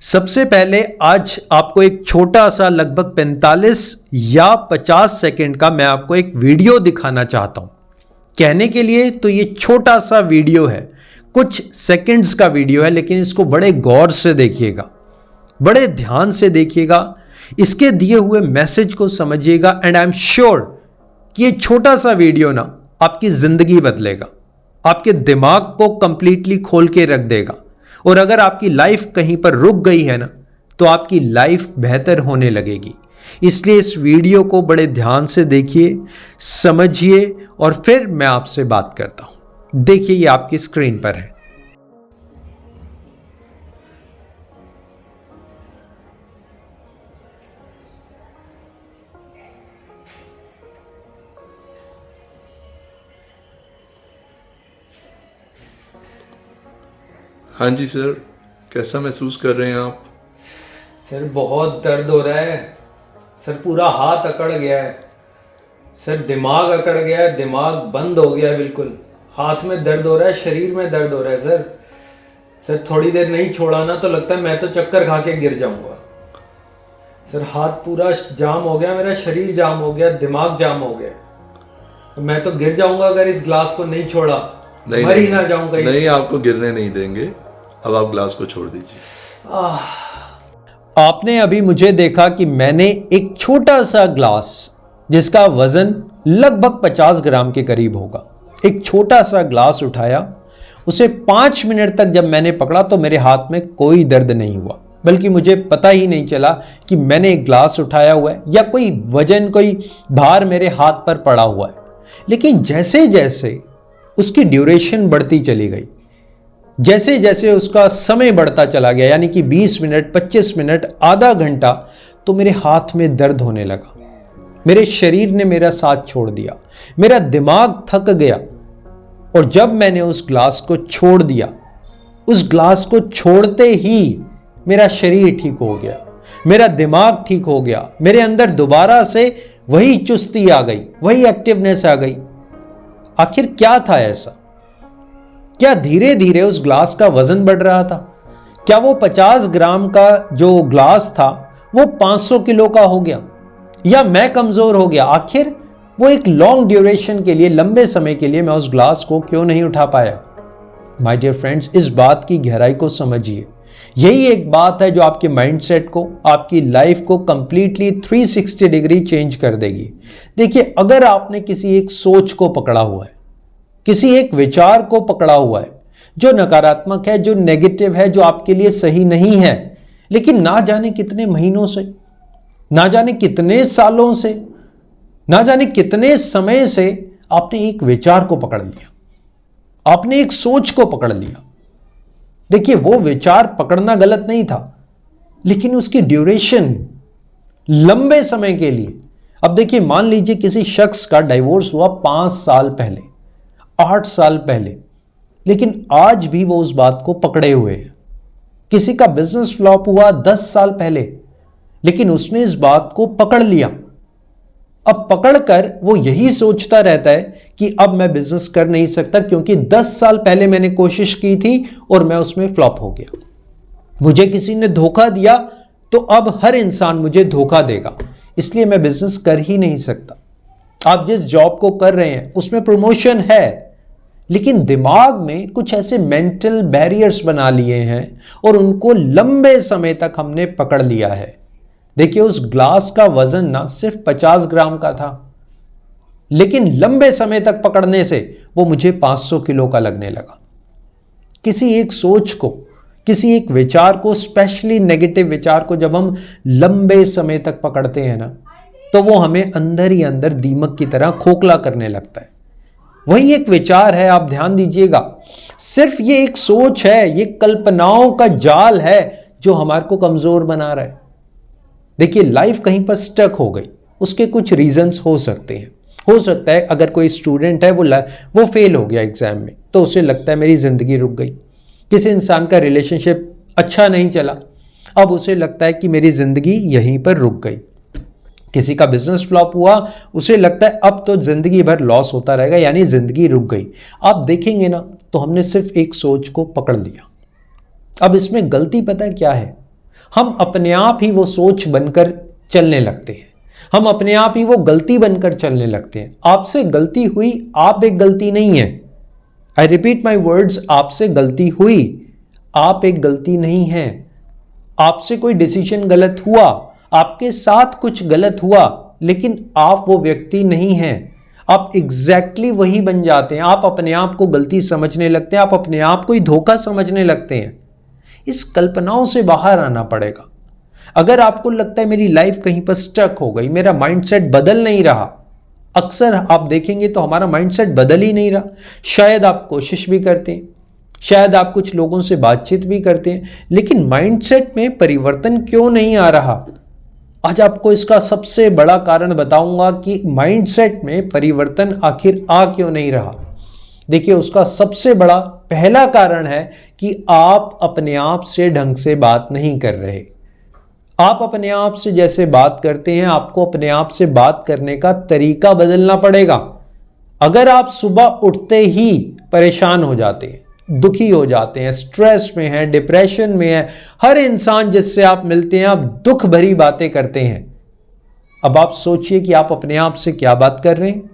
सबसे पहले आज आपको एक छोटा सा लगभग 45 या 50 सेकंड का मैं आपको एक वीडियो दिखाना चाहता हूं। कहने के लिए तो ये छोटा सा वीडियो है, कुछ सेकंड्स का वीडियो है, लेकिन इसको बड़े गौर से देखिएगा, बड़े ध्यान से देखिएगा, इसके दिए हुए मैसेज को समझिएगा एंड आई एम श्योर कि ये छोटा सा वीडियो ना आपकी जिंदगी बदलेगा, आपके दिमाग को कंप्लीटली खोल के रख देगा। और अगर आपकी लाइफ कहीं पर रुक गई है ना, तो आपकी लाइफ बेहतर होने लगेगी। इसलिए इस वीडियो को बड़े ध्यान से देखिए, समझिए और फिर मैं आपसे बात करता हूं। देखिए, ये आपकी स्क्रीन पर है। हाँ जी सर, कैसा महसूस कर रहे हैं आप? सर बहुत दर्द हो रहा है सर, पूरा हाथ अकड़ गया है सर, दिमाग अकड़ गया है, दिमाग बंद हो गया है बिल्कुल। हाथ में दर्द हो रहा है, शरीर में दर्द हो रहा है सर थोड़ी देर नहीं छोड़ा ना तो लगता है मैं तो चक्कर खा के गिर जाऊंगा सर। हाथ पूरा जाम हो गया, मेरा शरीर जाम हो गया, दिमाग जाम हो गया, मैं तो गिर जाऊंगा अगर इस ग्लास को नहीं छोड़ा। मर ही ना जाऊंगा। नहीं, आपको गिरने नहीं देंगे। अब आप ग्लास को छोड़ दीजिए। आपने अभी मुझे देखा कि मैंने एक छोटा सा ग्लास जिसका वजन लगभग 50 ग्राम के करीब होगा, एक छोटा सा ग्लास उठाया। उसे 5 मिनट तक जब मैंने पकड़ा तो मेरे हाथ में कोई दर्द नहीं हुआ, बल्कि मुझे पता ही नहीं चला कि मैंने एक ग्लास उठाया हुआ है या कोई वजन, कोई भार मेरे हाथ पर पड़ा हुआ है। लेकिन जैसे जैसे उसकी ड्यूरेशन बढ़ती चली गई, जैसे जैसे उसका समय बढ़ता चला गया, यानी कि 20 मिनट, 25 मिनट, आधा घंटा, तो मेरे हाथ में दर्द होने लगा। मेरे शरीर ने मेरा साथ छोड़ दिया, मेरा दिमाग थक गया। और जब मैंने उस ग्लास को छोड़ दिया, उस ग्लास को छोड़ते ही मेरा शरीर ठीक हो गया, मेरा दिमाग ठीक हो गया, मेरे अंदर दोबारा से वही चुस्ती आ गई, वही एक्टिवनेस आ गई। आखिर क्या था ऐसा? क्या धीरे धीरे उस ग्लास का वजन बढ़ रहा था? क्या वो 50 ग्राम का जो ग्लास था वो 500 किलो का हो गया, या मैं कमजोर हो गया? आखिर वो एक लॉन्ग ड्यूरेशन के लिए, लंबे समय के लिए मैं उस ग्लास को क्यों नहीं उठा पाया? माय डियर फ्रेंड्स, इस बात की गहराई को समझिए। यही एक बात है जो आपके माइंडसेट को, आपकी लाइफ को कंप्लीटली 360 डिग्री चेंज कर देगी। देखिए, अगर आपने किसी एक सोच को पकड़ा हुआ है, किसी एक विचार को पकड़ा हुआ है जो नकारात्मक है, जो नेगेटिव है, जो आपके लिए सही नहीं है, लेकिन ना जाने कितने महीनों से, ना जाने कितने सालों से, ना जाने कितने समय से आपने एक विचार को पकड़ लिया, आपने एक सोच को पकड़ लिया। देखिए, वो विचार पकड़ना गलत नहीं था, लेकिन उसकी ड्यूरेशन लंबे समय के लिए। अब देखिए, मान लीजिए किसी शख्स का डाइवोर्स हुआ 5 साल पहले, 8 साल पहले, लेकिन आज भी वो उस बात को पकड़े हुए है। किसी का बिजनेस फ्लॉप हुआ 10 साल पहले, लेकिन उसने इस बात को पकड़ लिया। अब पकड़कर वो यही सोचता रहता है कि अब मैं बिजनेस कर नहीं सकता, क्योंकि 10 साल पहले मैंने कोशिश की थी और मैं उसमें फ्लॉप हो गया। मुझे किसी ने धोखा दिया, तो अब हर इंसान मुझे धोखा देगा, इसलिए मैं बिजनेस कर ही नहीं सकता। आप जिस जॉब को कर रहे हैं उसमें प्रमोशन है, लेकिन दिमाग में कुछ ऐसे मेंटल बैरियर्स बना लिए हैं और उनको लंबे समय तक हमने पकड़ लिया है। देखिए, उस ग्लास का वजन ना सिर्फ 50 ग्राम का था, लेकिन लंबे समय तक पकड़ने से वो मुझे 500 किलो का लगने लगा। किसी एक सोच को, किसी एक विचार को, स्पेशली नेगेटिव विचार को जब हम लंबे समय तक पकड़ते हैं ना, तो वो हमें अंदर ही अंदर दीमक की तरह खोखला करने लगता है। वही एक विचार है, आप ध्यान दीजिएगा, सिर्फ ये एक सोच है, ये कल्पनाओं का जाल है जो हमारे को कमजोर बना रहा है। देखिए, लाइफ कहीं पर स्टक हो गई, उसके कुछ रीजंस हो सकते हैं। हो सकता है अगर कोई स्टूडेंट है वो फेल हो गया एग्जाम में, तो उसे लगता है मेरी जिंदगी रुक गई। किसी इंसान का रिलेशनशिप अच्छा नहीं चला, अब उसे लगता है कि मेरी जिंदगी यहीं पर रुक गई। किसी का बिजनेस फ्लॉप हुआ, उसे लगता है अब तो जिंदगी भर लॉस होता रहेगा, यानी जिंदगी रुक गई। आप देखेंगे ना, तो हमने सिर्फ एक सोच को पकड़ लिया। अब इसमें गलती पता है क्या है? हम अपने आप ही वो सोच बनकर चलने लगते हैं, हम अपने आप ही वो गलती बनकर चलने लगते हैं। आपसे गलती हुई, आप एक गलती नहीं है। आई रिपीट माई वर्ड्स, आपसे गलती हुई, आप एक गलती नहीं है। आपसे कोई डिसीजन गलत हुआ, आपके साथ कुछ गलत हुआ, लेकिन आप वो व्यक्ति नहीं हैं। आप एग्जैक्टली वही बन जाते हैं। आप अपने आप को गलती समझने लगते हैं, आप अपने आप को ही धोखा समझने लगते हैं। इस कल्पनाओं से बाहर आना पड़ेगा। अगर आपको लगता है मेरी लाइफ कहीं पर स्टक हो गई, मेरा माइंडसेट बदल नहीं रहा, अक्सर आप देखेंगे तो हमारा माइंडसेट बदल ही नहीं रहा। शायद आप कोशिश भी करते हैं, शायद आप कुछ लोगों से बातचीत भी करते हैं, लेकिन माइंडसेट में परिवर्तन क्यों नहीं आ रहा? आज आपको इसका सबसे बड़ा कारण बताऊंगा कि माइंडसेट में परिवर्तन आखिर आ क्यों नहीं रहा। देखिए, उसका सबसे बड़ा पहला कारण है कि आप अपने आप से ढंग से बात नहीं कर रहे। आप अपने आप से जैसे बात करते हैं, आपको अपने आप से बात करने का तरीका बदलना पड़ेगा। अगर आप सुबह उठते ही परेशान हो जाते हैं, दुखी हो जाते हैं, स्ट्रेस में हैं, डिप्रेशन में हैं, हर इंसान जिससे आप मिलते हैं आप दुख भरी बातें करते हैं, अब आप सोचिए कि आप अपने आप से क्या बात कर रहे हैं,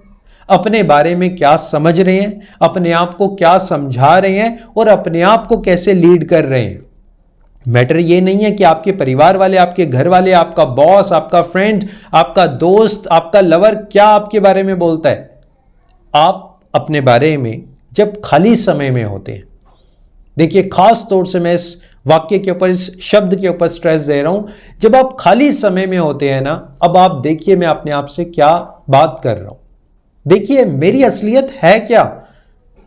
अपने बारे में क्या समझ रहे हैं, अपने आप को क्या समझा रहे हैं और अपने आप को कैसे लीड कर रहे हैं। मैटर ये नहीं है कि आपके परिवार वाले, आपके घर वाले, आपका बॉस, आपका फ्रेंड, आपका दोस्त, आपका लवर क्या आपके बारे में बोलता है। आप अपने बारे में जब खाली समय में होते हैं, देखिए खास तौर से मैं इस वाक्य के ऊपर, इस शब्द के ऊपर स्ट्रेस दे रहा हूं, जब आप खाली समय में होते हैं ना, अब आप देखिए मैं अपने आप से क्या बात कर रहा हूं। देखिए मेरी असलियत है क्या।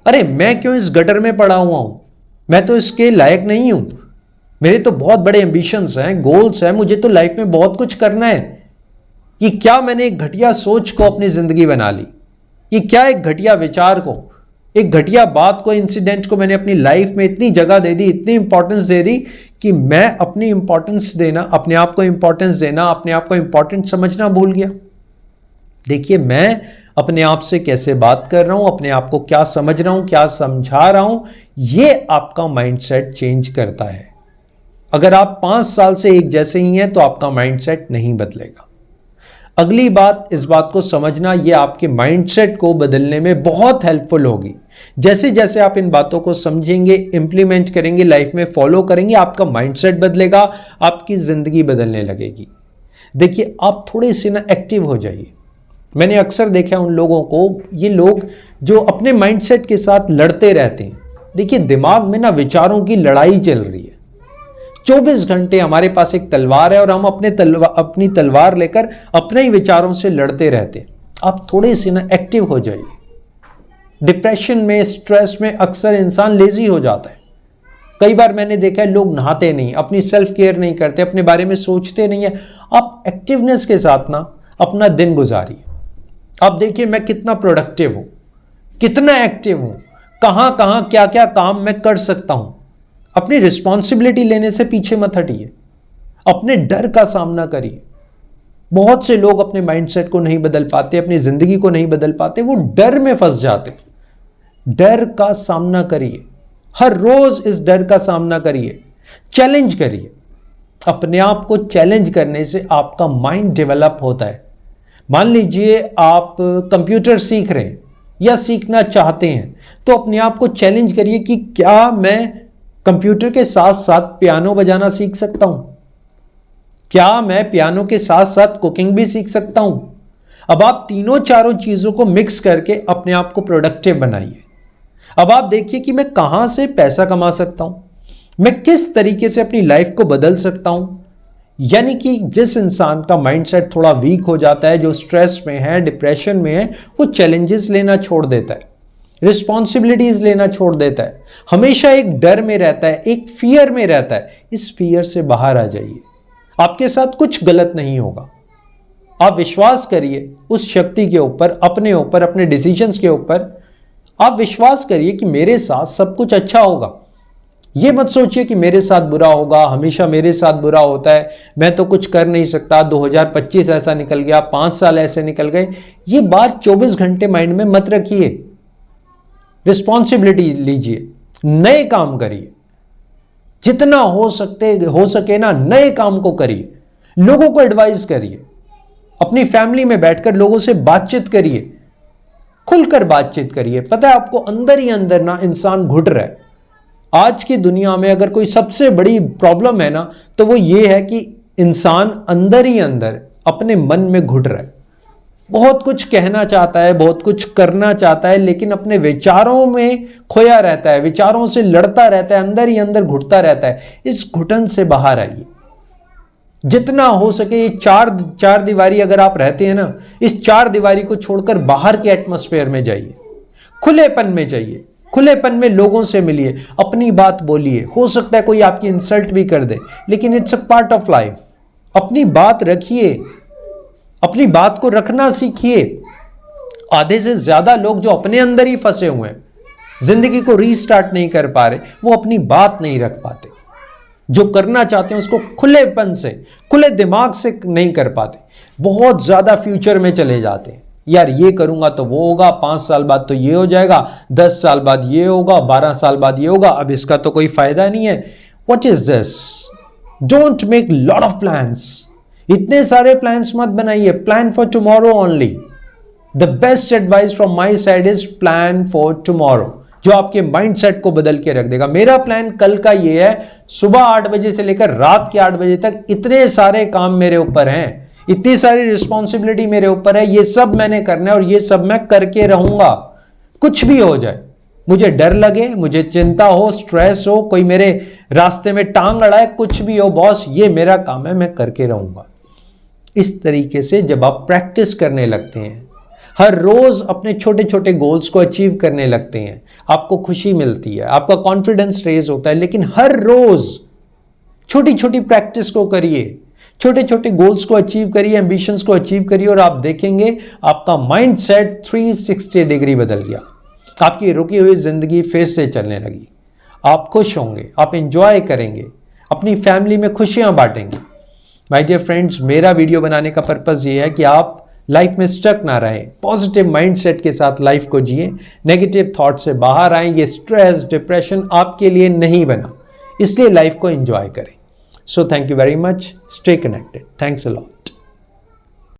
अरे मैं क्यों इस गटर में पड़ा हुआ हूं, मैं तो इसके लायक नहीं हूं, मेरे तो बहुत बड़े एम्बिशंस हैं, गोल्स हैं, मुझे तो लाइफ में बहुत कुछ करना है। ये क्या मैंने एक घटिया सोच को अपनी जिंदगी बना ली, ये क्या एक घटिया विचार को, एक घटिया बात को, इंसिडेंट को मैंने अपनी लाइफ में इतनी जगह दे दी, इतनी इंपॉर्टेंस दे दी कि मैं अपनी इंपॉर्टेंस देना, अपने आप को इंपॉर्टेंस देना, अपने आप को इंपॉर्टेंट समझना भूल गया। देखिए मैं अपने आप से कैसे बात कर रहा हूं, अपने आप को क्या समझ रहा हूं, क्या समझा रहा हूं, यह आपका माइंडसेट चेंज करता है। अगर आप 5 साल से एक जैसे ही हैं तो आपका माइंडसेट नहीं बदलेगा। अगली बात, इस बात को समझना, यह आपके माइंडसेट को बदलने में बहुत हेल्पफुल होगी। जैसे जैसे आप इन बातों को समझेंगे, इंप्लीमेंट करेंगे, लाइफ में फॉलो करेंगे, आपका माइंडसेट बदलेगा, आपकी जिंदगी बदलने लगेगी। देखिए आप थोड़े से ना एक्टिव हो जाइए। मैंने अक्सर देखा उन लोगों को, ये लोग जो अपने माइंडसेट के साथ लड़ते रहते हैं। देखिए दिमाग में ना विचारों की लड़ाई चल रही है। 24 घंटे हमारे पास एक तलवार है और हम अपनी तलवार लेकर अपने ही विचारों से लड़ते रहते हैं। आप थोड़े से ना एक्टिव हो जाइए। डिप्रेशन में, स्ट्रेस में अक्सर इंसान लेजी हो जाता है। कई बार मैंने देखा है लोग नहाते नहीं, अपनी सेल्फ केयर नहीं करते, अपने बारे में सोचते नहीं है। आप एक्टिवनेस के साथ ना अपना दिन गुजारिए। आप देखिए मैं कितना प्रोडक्टिव हूं, कितना एक्टिव हूं, कहां कहां क्या क्या काम मैं कर सकता हूं। अपनी रिस्पॉन्सिबिलिटी लेने से पीछे मत हटिए, अपने डर का सामना करिए। बहुत से लोग अपने माइंडसेट को नहीं बदल पाते, अपनी जिंदगी को नहीं बदल पाते, वो डर में फंस जाते। डर का सामना करिए, हर रोज इस डर का सामना करिए, चैलेंज करिए। अपने आप को चैलेंज करने से आपका माइंड डेवलप होता है। मान लीजिए आप कंप्यूटर सीख रहे हैं या सीखना चाहते हैं, तो अपने आप को चैलेंज करिए कि क्या मैं कंप्यूटर के साथ साथ पियानो बजाना सीख सकता हूं, क्या मैं पियानो के साथ साथ कुकिंग भी सीख सकता हूं। अब आप तीनों चारों चीजों को मिक्स करके अपने आप को प्रोडक्टिव बनाइए। अब आप देखिए कि मैं कहां से पैसा कमा सकता हूं, मैं किस तरीके से अपनी लाइफ को बदल सकता हूं। यानी कि जिस इंसान का माइंडसेट थोड़ा वीक हो जाता है, जो स्ट्रेस में है, डिप्रेशन में है, वो चैलेंजेस लेना छोड़ देता है, रिस्पॉन्सिबिलिटीज लेना छोड़ देता है, हमेशा एक डर में रहता है, एक फियर में रहता है। इस फियर से बाहर आ जाइए। आपके साथ कुछ गलत नहीं होगा। आप विश्वास करिए उस शक्ति के ऊपर, अपने ऊपर, अपने डिसीजंस के ऊपर। आप विश्वास करिए कि मेरे साथ सब कुछ अच्छा होगा। ये मत सोचिए कि मेरे साथ बुरा होगा, हमेशा मेरे साथ बुरा होता है, मैं तो कुछ कर नहीं सकता, 2025 ऐसा निकल गया, 5 साल ऐसे निकल गए। ये बात 24 घंटे माइंड में मत रखिए। रिस्पॉन्सिबिलिटी लीजिए, नए काम करिए। जितना हो सके ना नए काम को करिए, लोगों को एडवाइस करिए, अपनी फैमिली में बैठकर लोगों से बातचीत करिए, खुलकर बातचीत करिए। पता है आपको अंदर ही अंदर ना इंसान घुट रहा है। आज की दुनिया में अगर कोई सबसे बड़ी प्रॉब्लम है ना तो वो ये है कि इंसान अंदर ही अंदर अपने मन में घुट रहा है। बहुत कुछ कहना चाहता है, बहुत कुछ करना चाहता है, लेकिन अपने विचारों में खोया रहता है, विचारों से लड़ता रहता है, अंदर ही अंदर घुटता रहता है। इस घुटन से बाहर आइए। जितना हो सके ये चार दीवारी अगर आप रहते हैं ना, इस चार दीवारी को छोड़कर बाहर के एटमॉस्फेयर में जाइए, खुलेपन में जाइए, खुलेपन में लोगों से मिलिए, अपनी बात बोलिए। हो सकता है कोई आपकी इंसल्ट भी कर दे, लेकिन it's a part of life. अपनी बात रखिए, अपनी बात को रखना सीखिए। आधे से ज्यादा लोग जो अपने अंदर ही फंसे हुए हैं, जिंदगी को रीस्टार्ट नहीं कर पा रहे, वो अपनी बात नहीं रख पाते। जो करना चाहते हैं उसको खुलेपन से, खुले दिमाग से नहीं कर पाते, बहुत ज्यादा फ्यूचर में चले जाते हैं। यार ये करूंगा तो वो होगा, 5 साल बाद तो ये हो जाएगा, 10 साल बाद ये होगा, 12 साल बाद ये होगा, अब इसका तो कोई फायदा नहीं है। What is this? Don't make lot of plans. इतने सारे प्लान्स मत बनाइए। Plan for tomorrow only. The best advice from my side is plan for tomorrow, जो आपके माइंडसेट को बदल के रख देगा। मेरा प्लान कल का ये है, सुबह 8 बजे से लेकर रात के 8 बजे तक इतने सारे काम मेरे ऊपर हैं, इतनी सारी रिस्पॉन्सिबिलिटी मेरे ऊपर है, ये सब मैंने करना है और ये सब मैं करके रहूंगा। कुछ भी हो जाए, मुझे डर लगे, मुझे चिंता हो, स्ट्रेस हो, कोई मेरे रास्ते में टांग अड़ाए, कुछ भी हो, बॉस ये मेरा काम है, मैं करके रहूंगा। इस तरीके से जब आप प्रैक्टिस करने लगते हैं, हर रोज अपने छोटे छोटे गोल्स को अचीव करने लगते हैं, आपको खुशी मिलती है, आपका कॉन्फिडेंस रेज होता है। लेकिन हर रोज छोटी छोटी प्रैक्टिस को करिए, छोटे छोटे गोल्स को अचीव करिए, एम्बिशंस को अचीव करिए और आप देखेंगे आपका माइंडसेट 360 डिग्री बदल गया। आपकी रुकी हुई जिंदगी फिर से चलने लगी। आप खुश होंगे, आप एंजॉय करेंगे, अपनी फैमिली में खुशियां बांटेंगे। माय डियर फ्रेंड्स, मेरा वीडियो बनाने का पर्पस ये है कि आप लाइफ में स्टक ना रहें, पॉजिटिव माइंडसेट के साथ लाइफ को जिए, नेगेटिव थॉट से बाहर आएं। ये स्ट्रेस, डिप्रेशन आपके लिए नहीं बना, इसलिए लाइफ को एंजॉय करें। So thank you very much, stay connected, thanks a lot.